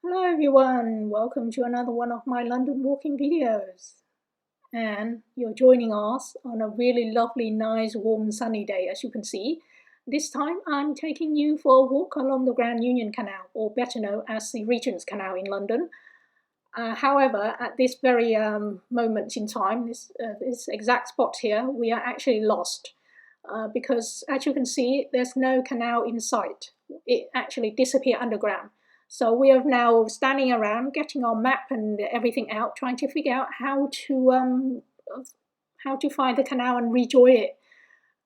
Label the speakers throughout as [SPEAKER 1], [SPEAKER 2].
[SPEAKER 1] Hello everyone, welcome to another one of my London walking videos. And you're joining us on a really lovely, nice, warm, sunny day, as you can see. This time I'm taking you for a walk along the Grand Union Canal, or better known as the Regent's Canal in London. However, at this very moment in time, this exact spot here, we are actually lost. Because as you can see, there's no canal in sight. It actually disappeared underground. So we are now standing around, getting our map and everything out, trying to figure out how to find the canal and rejoin it.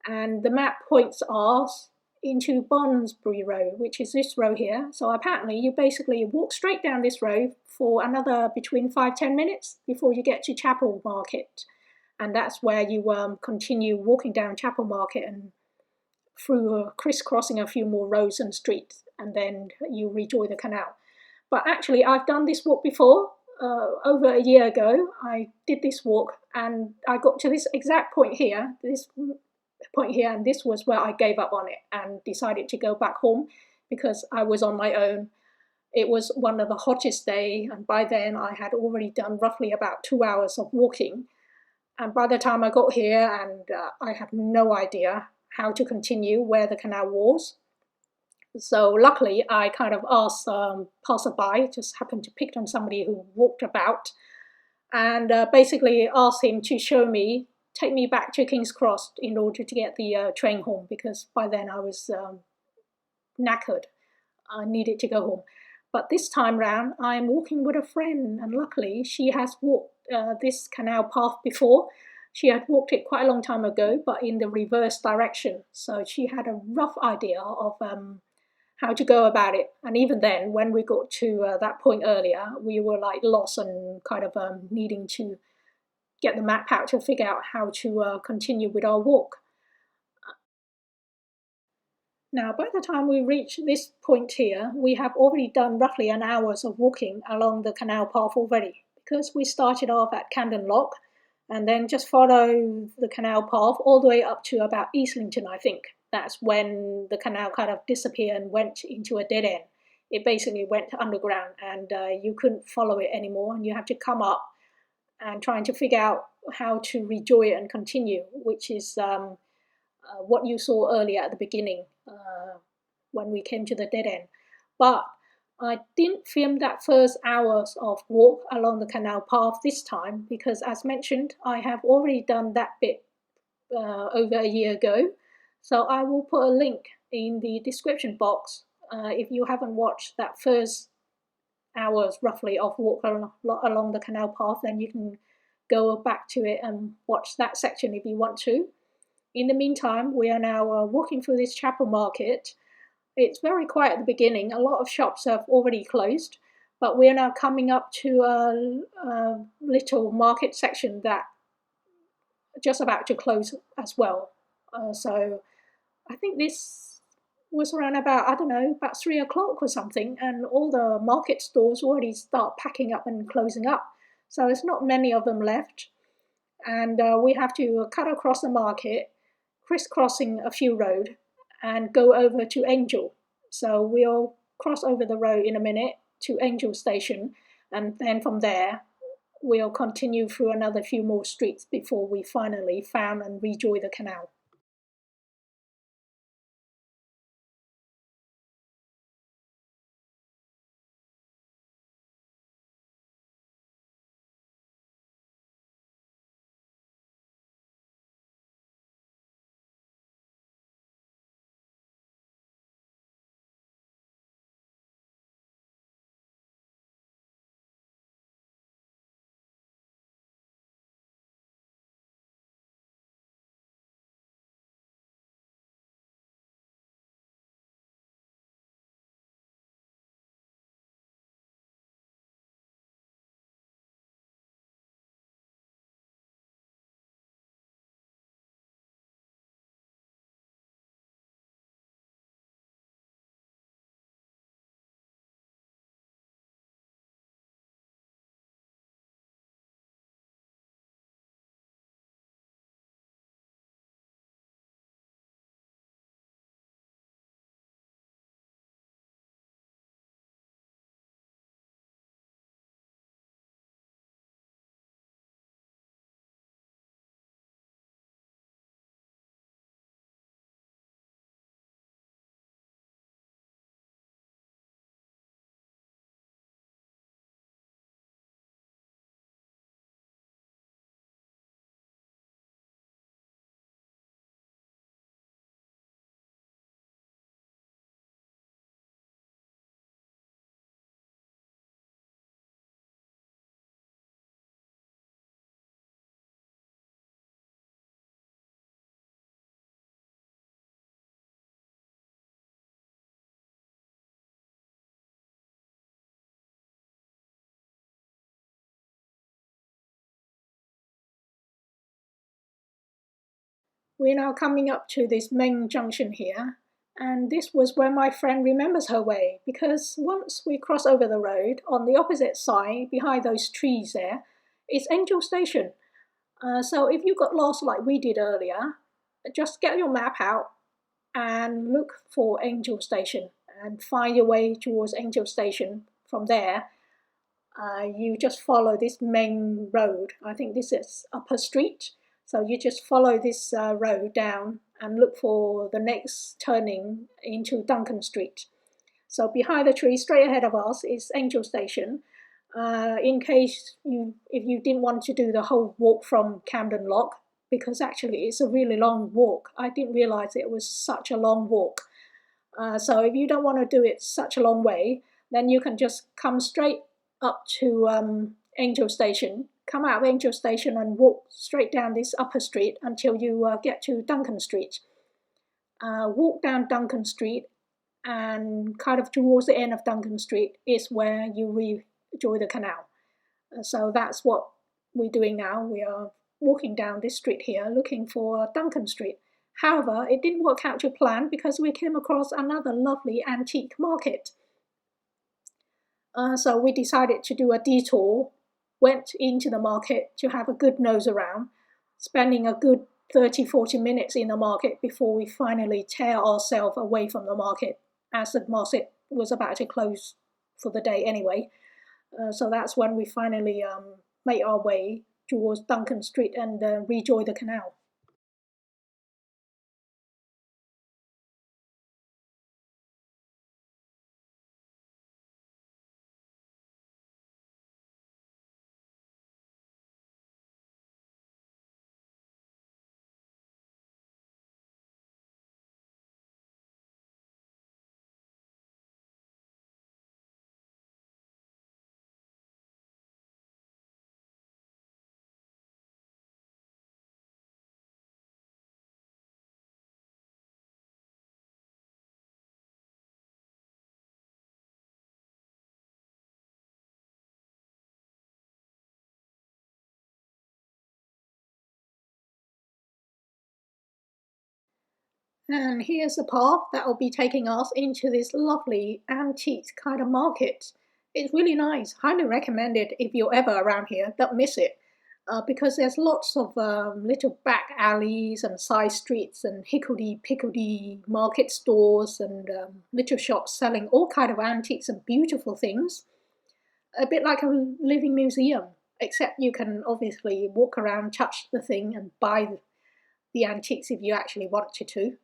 [SPEAKER 1] And the map points us into Bonsbury Road, which is this road here. So apparently you basically walk straight down this road for another between 5–10 minutes before you get to Chapel Market. And that's where you continue walking down Chapel Market and through crisscrossing a few more roads and streets, and then you rejoin the canal. But actually, I've done this walk before. Over a year ago, I did this walk, and I got to this exact point here, and this was where I gave up on it and decided to go back home because I was on my own. It was one of the hottest days, and by then I had already done roughly about 2 hours of walking. And by the time I got here, and I had no idea how to continue where the canal was. So luckily, I kind of asked passerby, just happened to pick on somebody who walked about, and basically asked him to show me, take me back to King's Cross in order to get the train home, because by then I was knackered. I needed to go home. But this time round, I'm walking with a friend, and luckily she has walked this canal path before. She had walked it quite a long time ago, but in the reverse direction. So she had a rough idea of how to go about it. And even then, when we got to that point earlier, we were like lost and kind of needing to get the map out to figure out how to continue with our walk. Now, by the time we reach this point here, we have already done roughly an hour's of walking along the canal path already, because we started off at Camden Lock and then just follow the canal path all the way up to about Islington, I think. That's when the canal kind of disappeared and went into a dead end. It basically went underground, and you couldn't follow it anymore, and you have to come up and trying to figure out how to rejoin it and continue, which is what you saw earlier at the beginning when we came to the dead end. But I didn't film that first hours of walk along the canal path this time because, as mentioned, I have already done that bit over a year ago. So I will put a link in the description box if you haven't watched that first hours roughly of walk along the canal path, then you can go back to it and watch that section if you want to. In the meantime, we are now walking through this Chapel Market. It's very quiet at the beginning. A lot of shops have already closed, but we are now coming up to a little market section that just about to close as well. So I think this was around about, I don't know, about 3 o'clock or something, and all the market stores already start packing up and closing up. So there's not many of them left. And we have to cut across the market, crisscrossing a few roads, and go over to Angel. So we'll cross over the road in a minute to Angel Station, and then from there we'll continue through another few more streets before we finally found and rejoin the canal. We're now coming up to this main junction here, and this was where my friend remembers her way, because once we cross over the road, on the opposite side, behind those trees there, is Angel Station. So if you got lost like we did earlier, just get your map out and look for Angel Station and find your way towards Angel Station. From there, you just follow this main road. I think this is Upper Street. So you just follow this road down and look for the next turning into Duncan Street. So behind the tree, straight ahead of us, is Angel Station. In case if you didn't want to do the whole walk from Camden Lock, because actually it's a really long walk. I didn't realize it was such a long walk. So if you don't want to do it such a long way, then you can just come straight up to Angel Station, come out of Angel Station and walk straight down this upper street until you get to Duncan Street. Walk down Duncan Street, and kind of towards the end of Duncan Street is where you rejoin the canal. So that's what we're doing now. We are walking down this street here looking for Duncan Street. However, it didn't work out to plan because we came across another lovely antique market. So we decided to do a detour, went into the market to have a good nose around, spending a good 30-40 minutes in the market before we finally tear ourselves away from the market, as the market was about to close for the day anyway. So that's when we finally made our way towards Duncan Street and rejoin the canal. And here's the path that will be taking us into this lovely antique kind of market. It's really nice. Highly recommend it if you're ever around here. Don't miss it. Because there's lots of little back alleys and side streets and hickory-pickory market stores and little shops selling all kind of antiques and beautiful things. A bit like a living museum, except you can obviously walk around, touch the thing, and buy the antiques if you actually wanted to.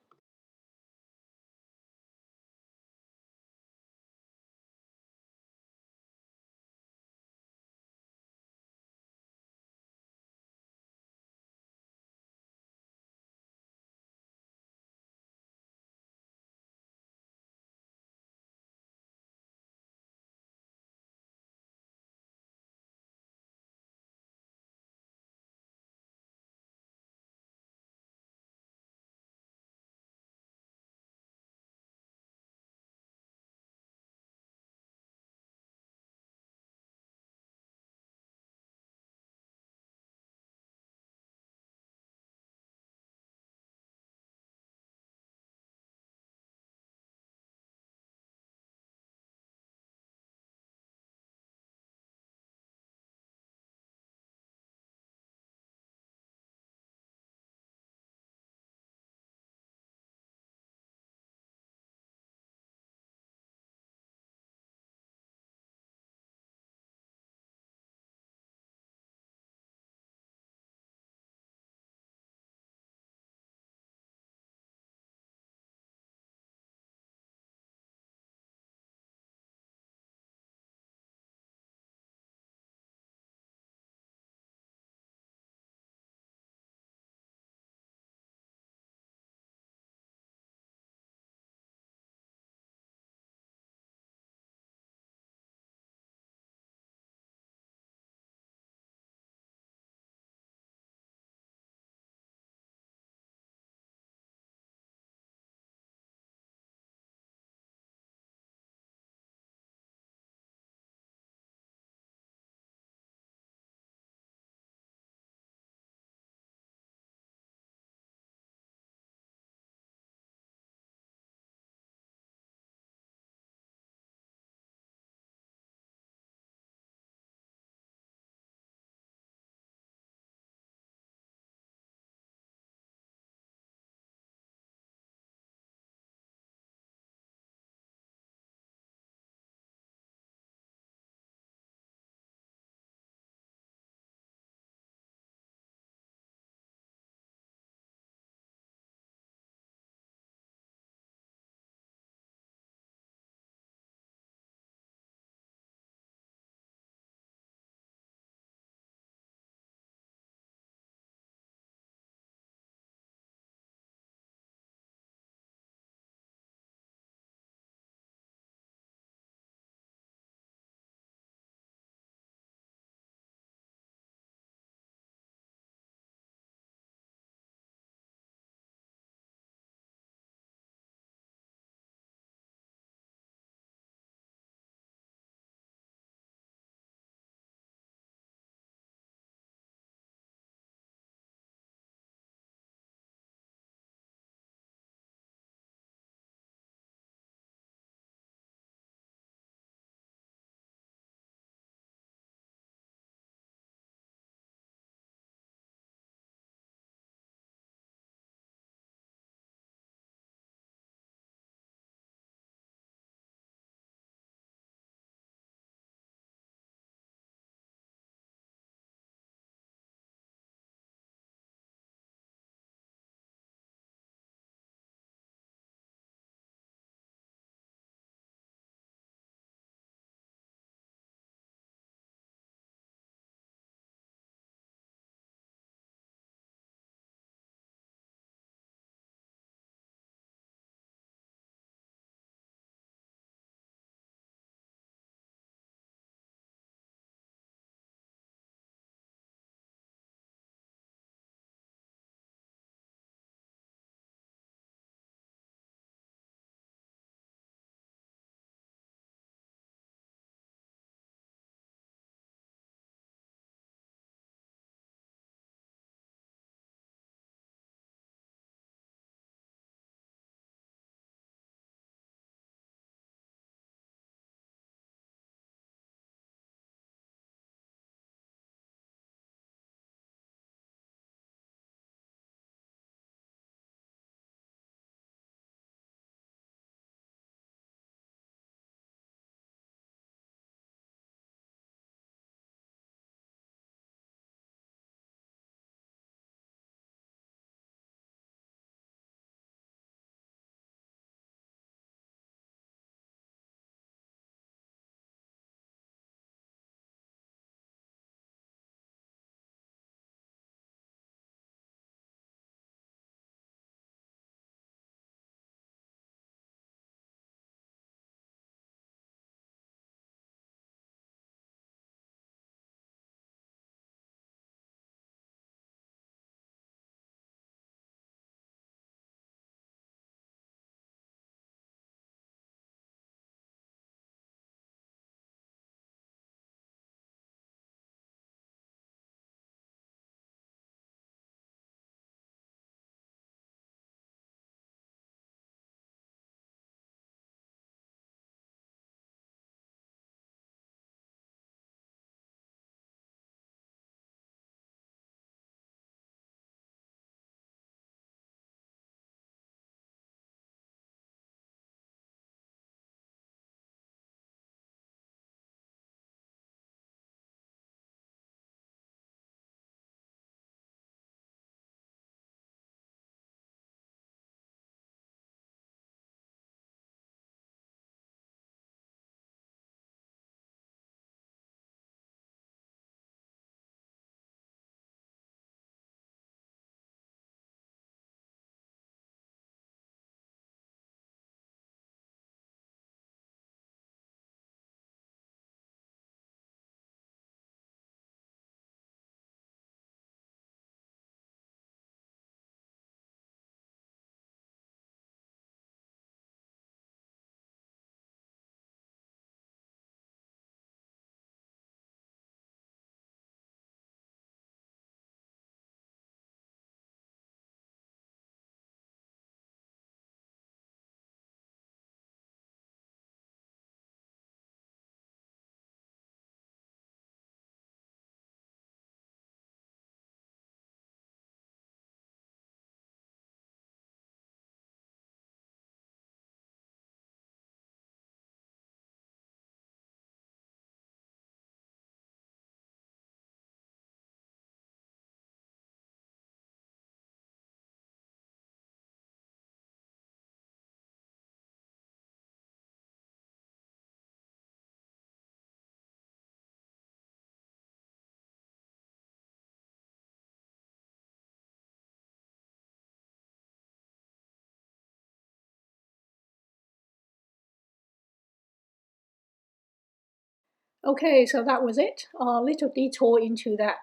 [SPEAKER 1] Okay, so that was it. Our little detour into that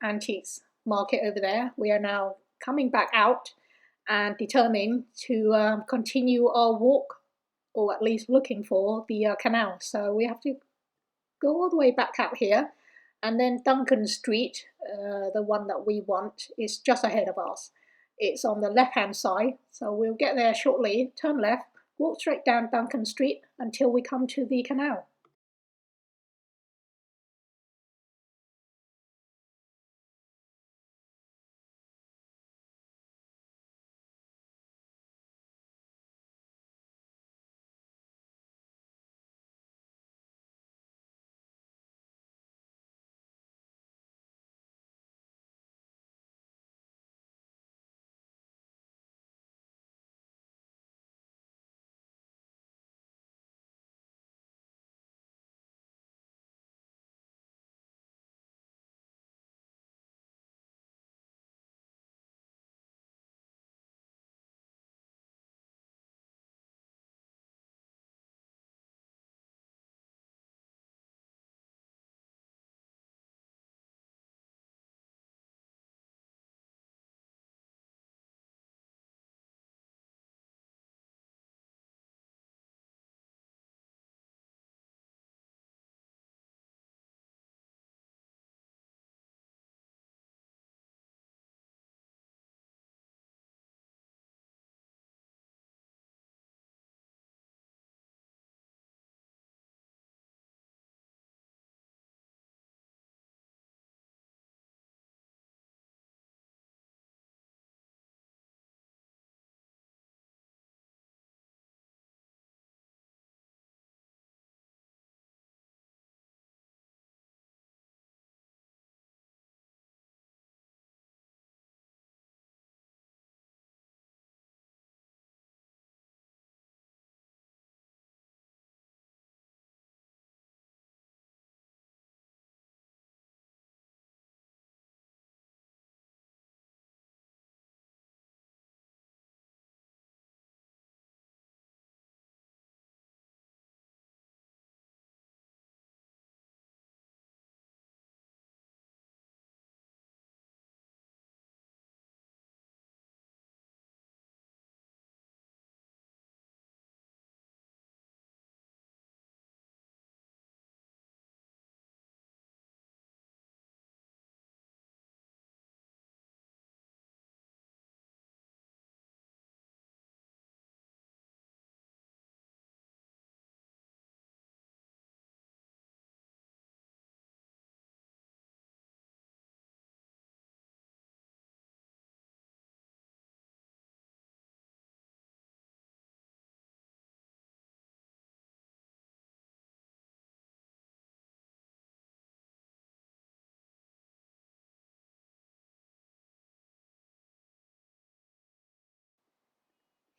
[SPEAKER 1] antiques market over there. We are now coming back out and determined to continue our walk, or at least looking for the canal. So we have to go all the way back out here, and then Duncan Street, the one that we want, is just ahead of us. It's on the left-hand side, so we'll get there shortly, turn left, walk straight down Duncan Street until we come to the canal.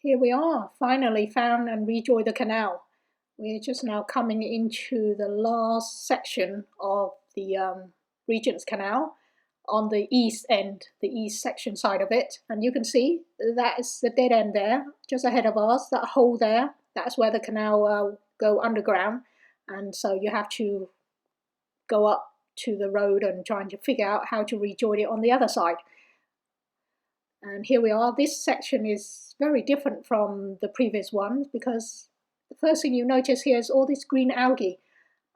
[SPEAKER 1] Here we are, finally found and rejoined the canal. We're just now coming into the last section of the Regent's Canal on the east end, the east section side of it. And you can see that is the dead end there, just ahead of us, that hole there. That's where the canal go underground. And so you have to go up to the road and trying to figure out how to rejoin it on the other side. And here we are. This section is very different from the previous ones because the first thing you notice here is all this green algae.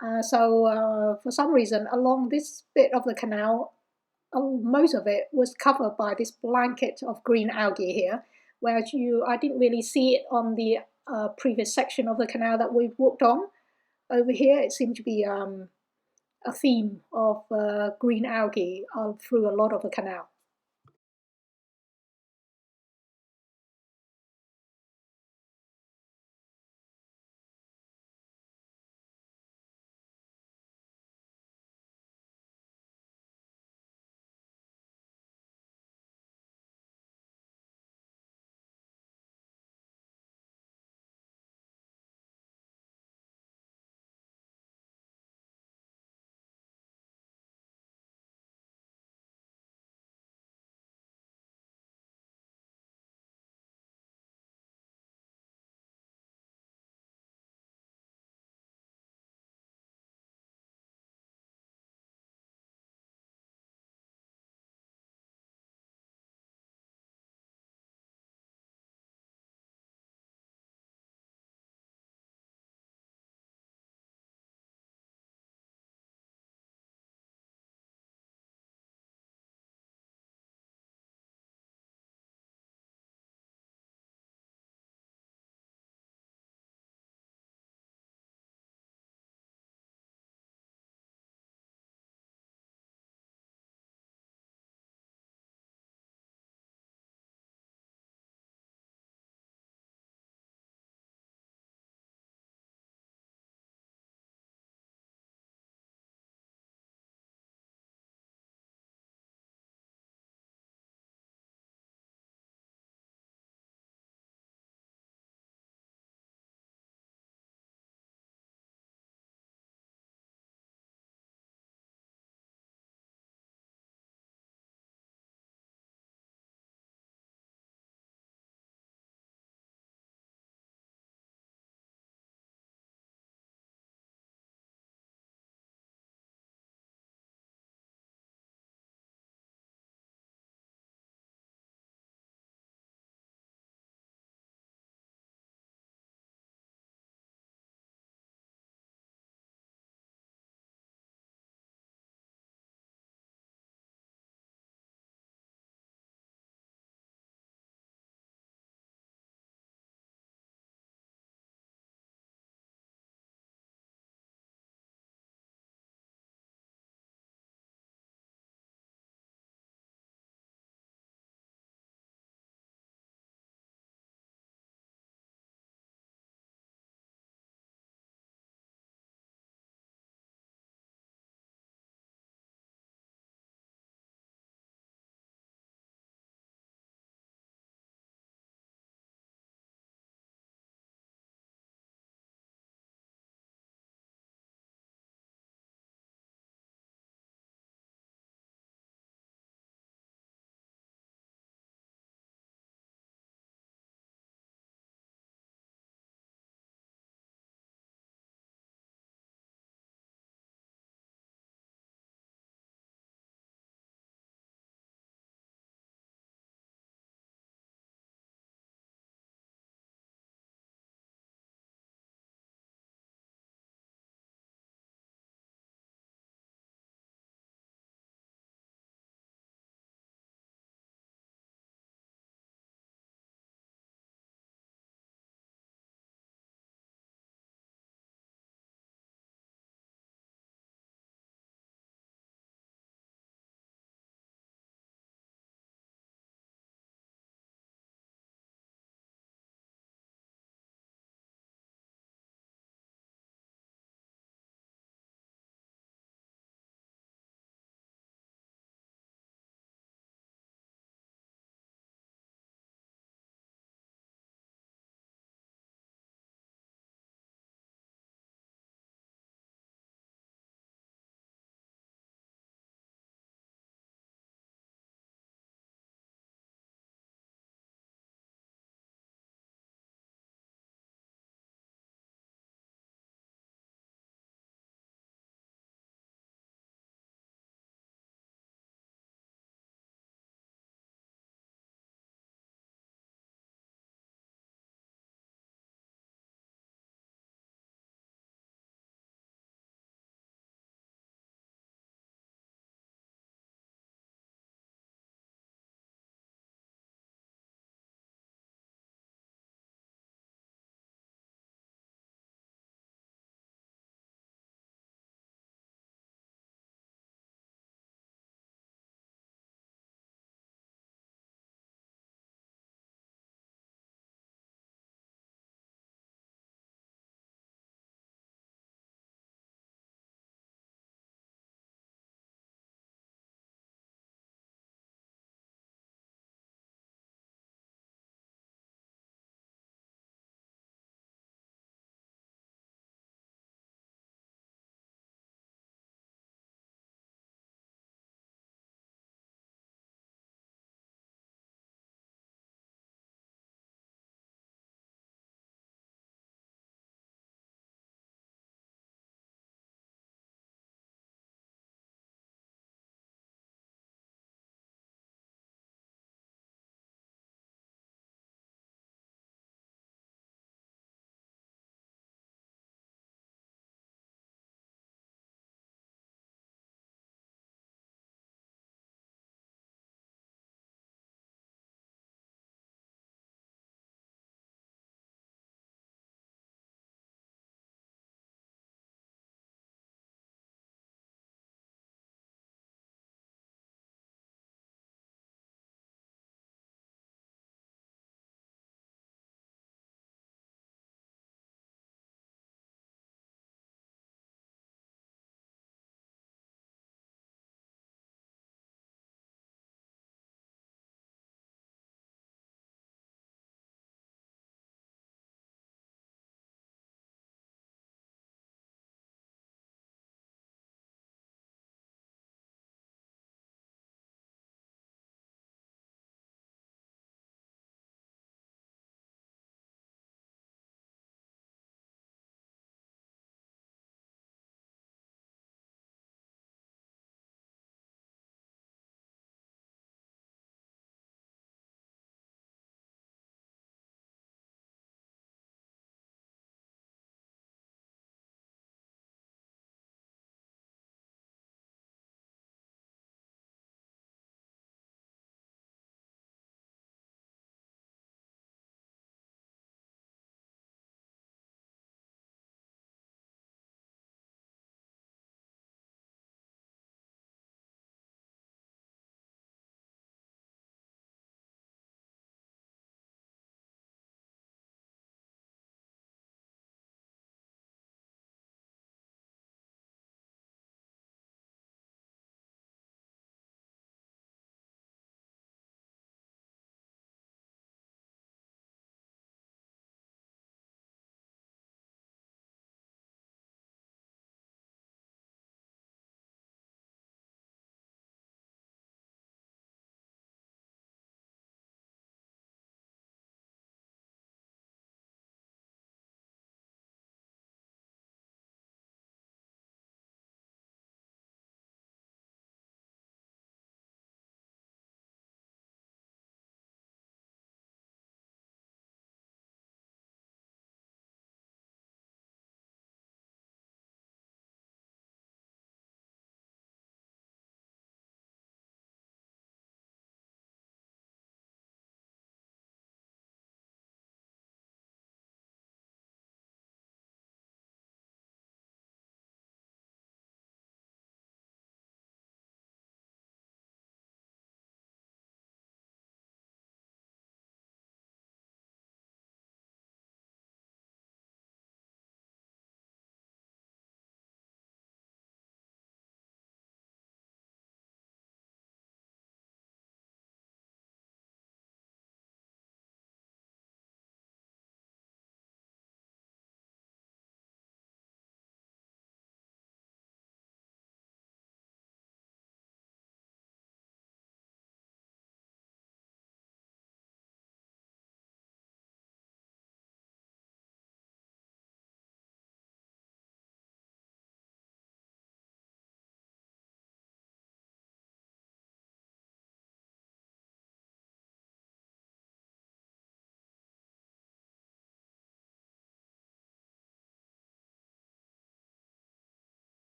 [SPEAKER 1] For some reason, along this bit of the canal, most of it was covered by this blanket of green algae here, whereas I didn't really see it on the previous section of the canal that we've walked on. Over here, it seemed to be a theme of green algae through a lot of the canal.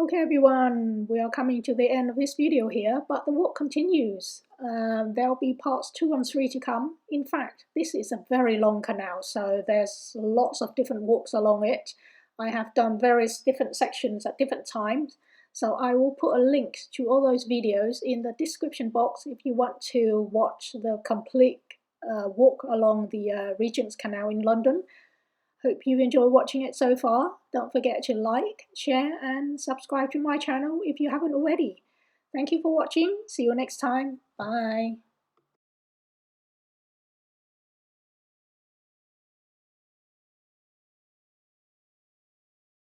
[SPEAKER 1] Okay everyone, we are coming to the end of this video here, but the walk continues. There'll be parts 2 and 3 to come. In fact, this is a very long canal, so there's lots of different walks along it. I have done various different sections at different times, so I will put a link to all those videos in the description box if you want to watch the complete walk along the Regent's Canal in London. Hope you enjoyed watching it so far. Don't forget to like, share and subscribe to my channel if you haven't already. Thank you for watching. See you next time. Bye.